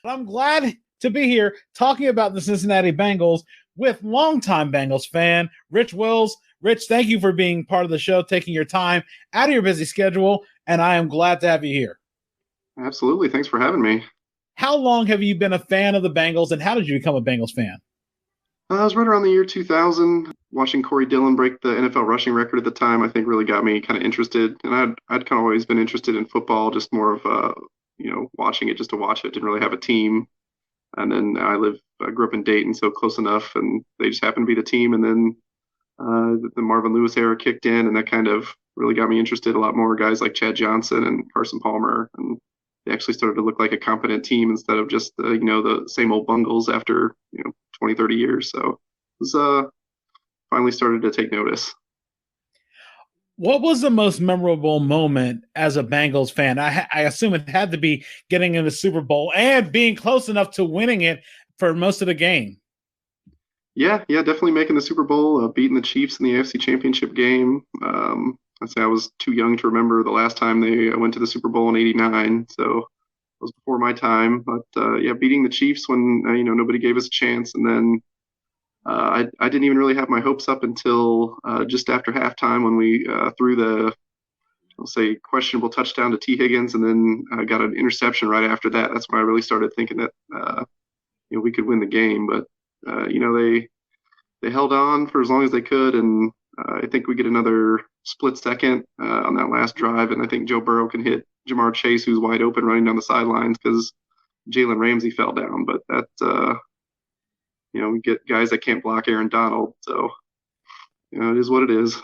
I'm glad to be here talking about the Cincinnati Bengals with longtime Bengals fan Rich Wills. Rich, thank you for being part of the show, taking your time out of your busy schedule, and I am glad to have you here. Absolutely. Thanks for having me. How long have you been a fan of the Bengals, and how did you become a Bengals fan? I was right around the year 2000. Watching Corey Dillon break the NFL rushing record at the time, I think really got me kind of interested. And I'd kind of always been interested in football, just more of watching it just to watch it. Didn't really have a team. And then I grew up in Dayton, so close enough, and they just happened to be the team. And then the Marvin Lewis era kicked in, and that kind of really got me interested. A lot more guys like Chad Johnson and Carson Palmer, and they actually started to look like a competent team instead of just the same old bungles after 20, 30 years. So it was finally started to take notice. What was the most memorable moment as a Bengals fan? I assume it had to be getting in the Super Bowl and being close enough to winning it for most of the game. Yeah, definitely making the Super Bowl, beating the Chiefs in the AFC Championship game. I'd say I was too young to remember the last time they went to the Super Bowl in '89, so it was before my time. But yeah, beating the Chiefs when nobody gave us a chance, and then I didn't even really have my hopes up until just after halftime when we threw the, I'll say, questionable touchdown to T. Higgins, and then got an interception right after that. That's when I really started thinking that we could win the game. But they held on for as long as they could, and I think we get another split second on that last drive, and I think Joe Burrow can hit Jamar Chase, who's wide open running down the sidelines because Jalen Ramsey fell down. But that we get guys that can't block Aaron Donald, so it is what it is.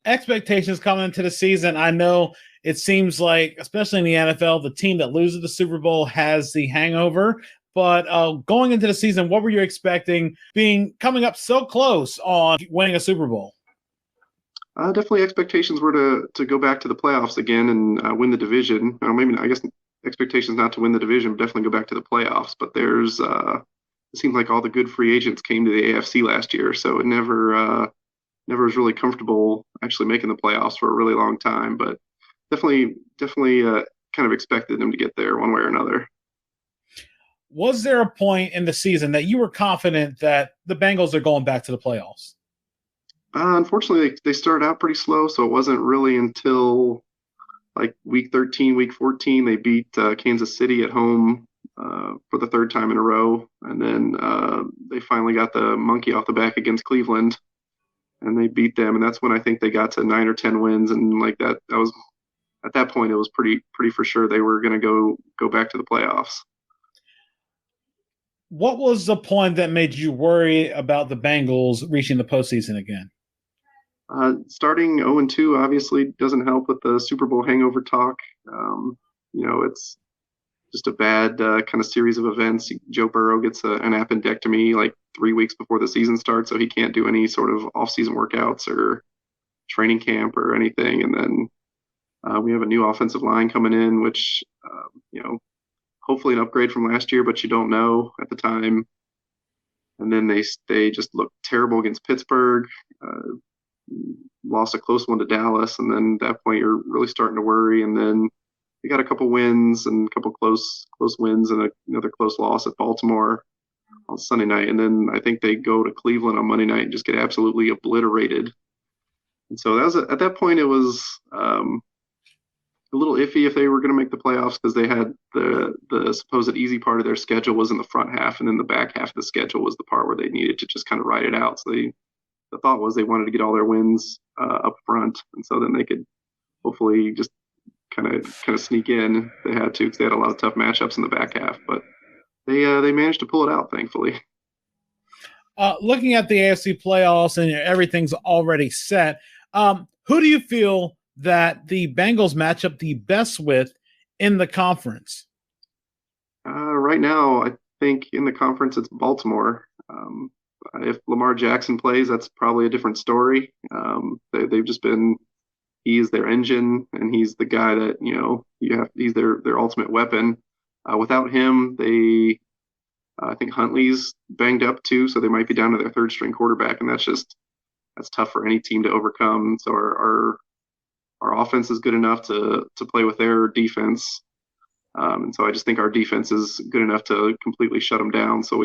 Expectations coming into the season. I know it seems like, especially in the NFL, the team that loses the Super Bowl has the hangover. But going into the season, what were you expecting coming up so close on winning a Super Bowl? Definitely expectations were to go back to the playoffs again and win the division. Maybe, I guess, expectations not to win the division, but definitely go back to the playoffs. But it seemed like all the good free agents came to the AFC last year, so it never was really comfortable actually making the playoffs for a really long time. But definitely kind of expected them to get there one way or another. Was there a point in the season that you were confident that the Bengals are going back to the playoffs? Unfortunately, they started out pretty slow, so it wasn't really until like week 13, week 14, they beat Kansas City at home for the third time in a row. And then they finally got the monkey off the back against Cleveland, and they beat them. And that's when I think they got to 9 or 10 wins. And like that was at that point, it was pretty for sure they were going to go back to the playoffs. What was the point that made you worry about the Bengals reaching the postseason again? Starting 0-2 obviously doesn't help with the Super Bowl hangover talk. It's just a bad kind of series of events. Joe Burrow gets an appendectomy like 3 weeks before the season starts, so he can't do any sort of off-season workouts or training camp or anything. And then we have a new offensive line coming in, which hopefully an upgrade from last year, but you don't know at the time. And then they just looked terrible against Pittsburgh. Lost a close one to Dallas, and then at that point you're really starting to worry. And then they got a couple wins and a couple close wins and another close loss at Baltimore on Sunday night. And then I think they go to Cleveland on Monday night and just get absolutely obliterated. And so at that point it was a little iffy if they were going to make the playoffs because they had the supposed easy part of their schedule was in the front half, and then the back half of the schedule was the part where they needed to just kind of ride it out. So the thought was they wanted to get all their wins up front, and so then they could hopefully just kind of sneak in. They had to because they had a lot of tough matchups in the back half, but they managed to pull it out, thankfully. Looking at the AFC playoffs and everything's already set, who do you feel that the Bengals match up the best with in the conference? Right now, I think in the conference it's Baltimore. If Lamar Jackson plays, that's probably a different story. They've just been, he is their engine, and he's the guy that, he's their ultimate weapon. Without him, I think Huntley's banged up too, so they might be down to their third string quarterback, and that's tough for any team to overcome. So our offense is good enough to play with their defense. And so I just think our defense is good enough to completely shut them down. So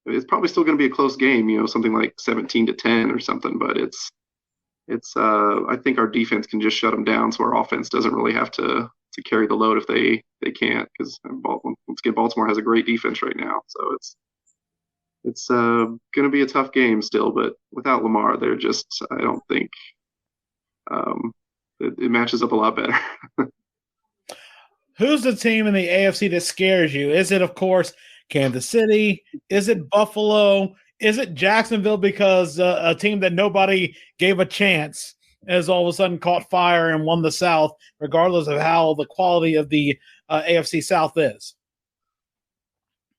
it's probably still going to be a close game, something like 17-10 or something, but I think our defense can just shut them down. So our offense doesn't really have to carry the load if they can't, because once again, Baltimore has a great defense right now. So it's going to be a tough game still, but without Lamar, I don't think it matches up a lot better. Who's the team in the AFC that scares you? Is it, of course, Kansas City? Is it Buffalo? Is it Jacksonville, because a team that nobody gave a chance has all of a sudden caught fire and won the South, regardless of how the quality of the AFC South is?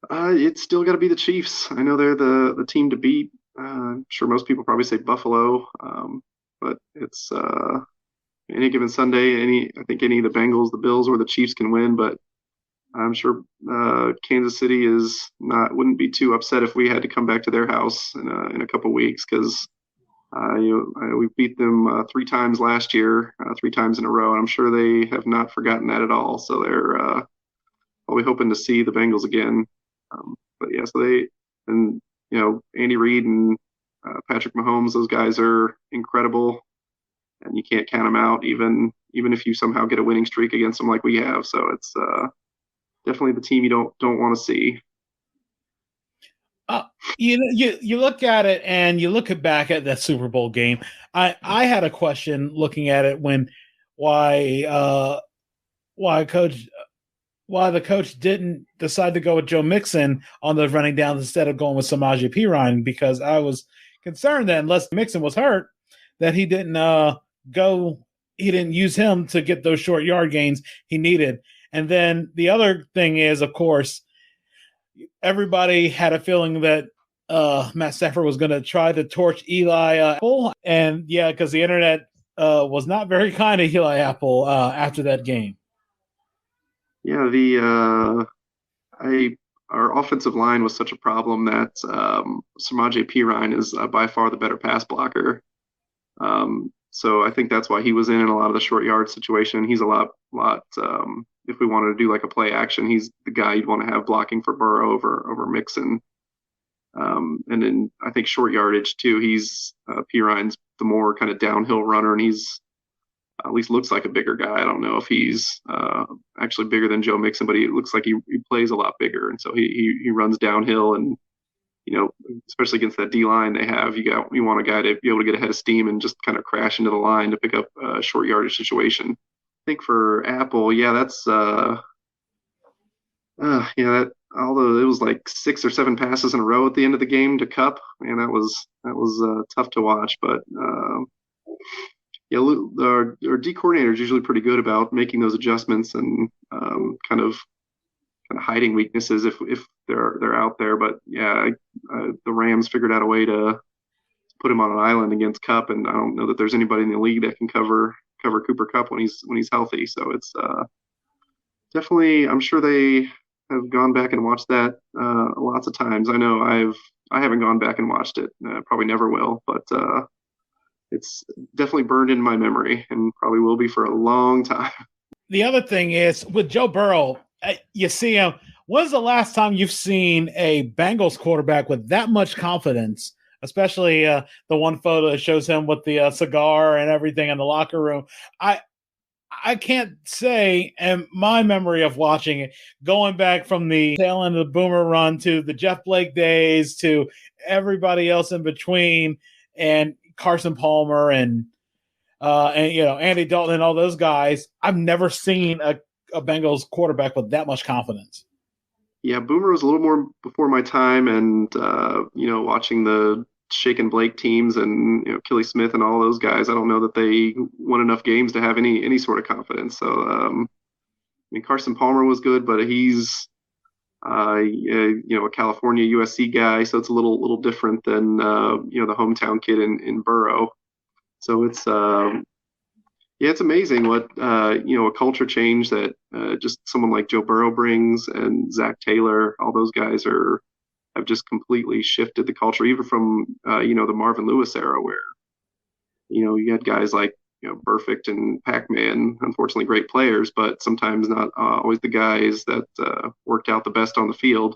It's still got to be the Chiefs. I know they're the team to beat. I'm sure most people probably say Buffalo, but it's any given Sunday. I think any of the Bengals, the Bills, or the Chiefs can win. But I'm sure Kansas City wouldn't be too upset if we had to come back to their house in a couple weeks, because we beat them 3 times last year, 3 times in a row, and I'm sure they have not forgotten that at all. So they're probably hoping to see the Bengals again. But yeah, Andy Reid and Patrick Mahomes, those guys are incredible, and you can't count them out, even if you somehow get a winning streak against them like we have. So it's definitely the team you don't want to see. You look at it and you look back at that Super Bowl game. I had a question looking at it why the coach didn't decide to go with Joe Mixon on those running downs instead of going with Samaje Perine, because I was concerned that unless Mixon was hurt, that he didn't use him to get those short yard gains he needed. And then the other thing is, of course, everybody had a feeling that Matt Stafford was going to try to torch Eli Apple. And yeah, because the internet was not very kind to Eli Apple after that game. Yeah, our offensive line was such a problem that Samaje Perine is by far the better pass blocker. So I think that's why he was in a lot of the short yard situation. He's a lot. If we wanted to do like a play action, he's the guy you'd want to have blocking for Burrow over Mixon. And then I think short yardage too. Perine's the more kind of downhill runner, and he's at least looks like a bigger guy. I don't know if he's actually bigger than Joe Mixon, but he looks like he plays a lot bigger, and so he runs downhill. And especially against that D line they have, you want a guy to be able to get ahead of steam and just kind of crash into the line to pick up a short yardage situation. I think for Apple, yeah, that's that. Although it was like 6 or 7 passes in a row at the end of the game to Kupp, man, that was tough to watch. But yeah, our D coordinator is usually pretty good about making those adjustments and kind of hiding weaknesses if they're out there. But yeah, the Rams figured out a way to put him on an island against Kupp, and I don't know that there's anybody in the league that can cover Cooper Kupp when he's healthy. So it's definitely, I'm sure they have gone back and watched that lots of times. I know I haven't gone back and watched it. Probably never will, but it's definitely burned in my memory and probably will be for a long time. The other thing is with Joe Burrow, you see him. When's the last time you've seen a Bengals quarterback with that much confidence? Especially the one photo that shows him with the cigar and everything in the locker room. I can't say, and my memory of watching it, going back from the tail end of the Boomer run to the Jeff Blake days to everybody else in between, and Carson Palmer and Andy Dalton and all those guys, I've never seen a Bengals quarterback with that much confidence. Yeah, Boomer was a little more before my time, and watching the Shaken Blake teams and Kelly Smith and all those guys, I don't know that they won enough games to have any sort of confidence. So I mean, Carson Palmer was good, but he's a California USC guy, so it's a little different than the hometown kid in Burrow. So it's it's amazing what a culture change that just someone like Joe Burrow brings, and Zach Taylor, all those guys have just completely shifted the culture, even from the Marvin Lewis era, where you had guys like Perfect and Pac-Man, unfortunately great players, but sometimes not always the guys that worked out the best on the field.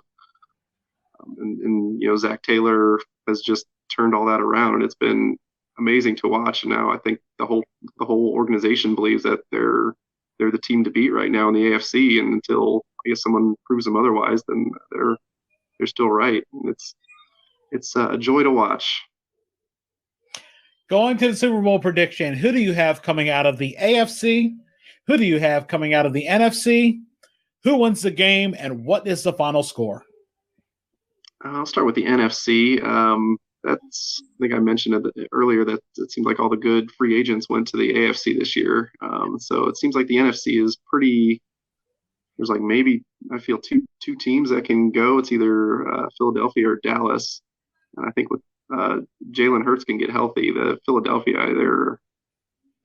And Zach Taylor has just turned all that around, and it's been amazing to watch. And now I think the whole organization believes that they're the team to beat right now in the AFC. And until I guess someone proves them otherwise, then they're still right. And it's a joy to watch. Going to the Super Bowl prediction, who do you have coming out of the AFC? Who do you have coming out of the NFC? Who wins the game, and what is the final score? I'll start with the NFC. I think I mentioned it earlier that it seems like all the good free agents went to the AFC this year. So it seems like the NFC is pretty. There's like maybe I feel two teams that can go. It's either Philadelphia or Dallas. And I think with Jalen Hurts can get healthy, the Philadelphia they're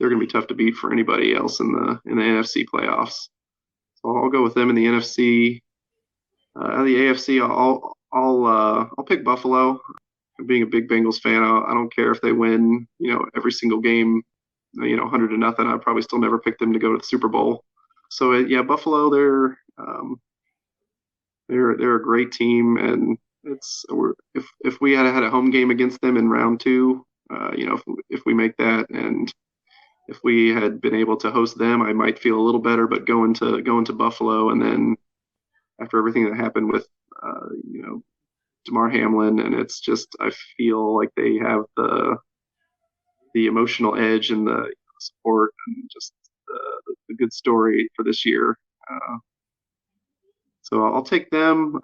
going to be tough to beat for anybody else in the NFC playoffs. So I'll go with them in the NFC. The AFC, I'll pick Buffalo. Being a big Bengals fan, I don't care if they win, every single game, 100-0. I'd probably still never pick them to go to the Super Bowl. So yeah, Buffalo, they're a great team, and if we had a home game against them in round 2, if we make that, and if we had been able to host them, I might feel a little better. But going to Buffalo, and then after everything that happened with Damar Hamlin, and it's just I feel like they have the emotional edge and the support and just the good story for this year. So I'll take them.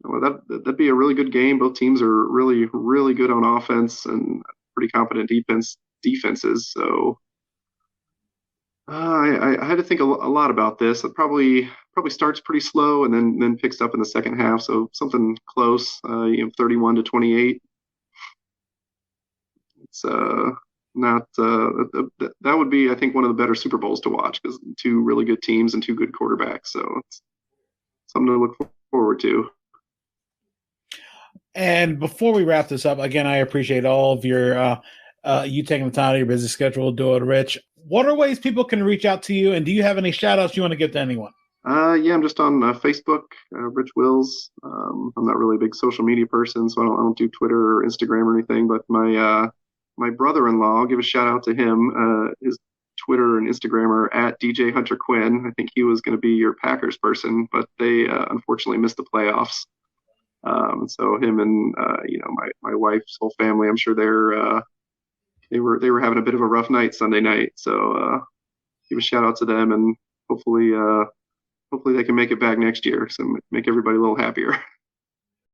That'd be a really good game. Both teams are really, really good on offense and pretty competent defenses. So I had to think a lot about this. It probably starts pretty slow and then picks up in the second half. So something close, 31-28. It's not that would be, I think, one of the better Super Bowls to watch, because two really good teams and two good quarterbacks. So it's something to look forward to. And before we wrap this up, again, I appreciate all of your you taking the time out of your busy schedule to do it, Rich. What are ways people can reach out to you, and do you have any shout outs you want to give to anyone? Yeah, I'm just on Facebook, Rich Wills. I'm not really a big social media person, so I don't do Twitter or Instagram or anything. But my brother-in-law, I'll give a shout out to him. His Twitter and Instagram are at DJ Hunter Quinn. I think he was going to be your Packers person, but they unfortunately missed the playoffs. So him and my wife's whole family, I'm sure they were having a bit of a rough night Sunday night. So give a shout out to them, and hopefully they can make it back next year. So make everybody a little happier.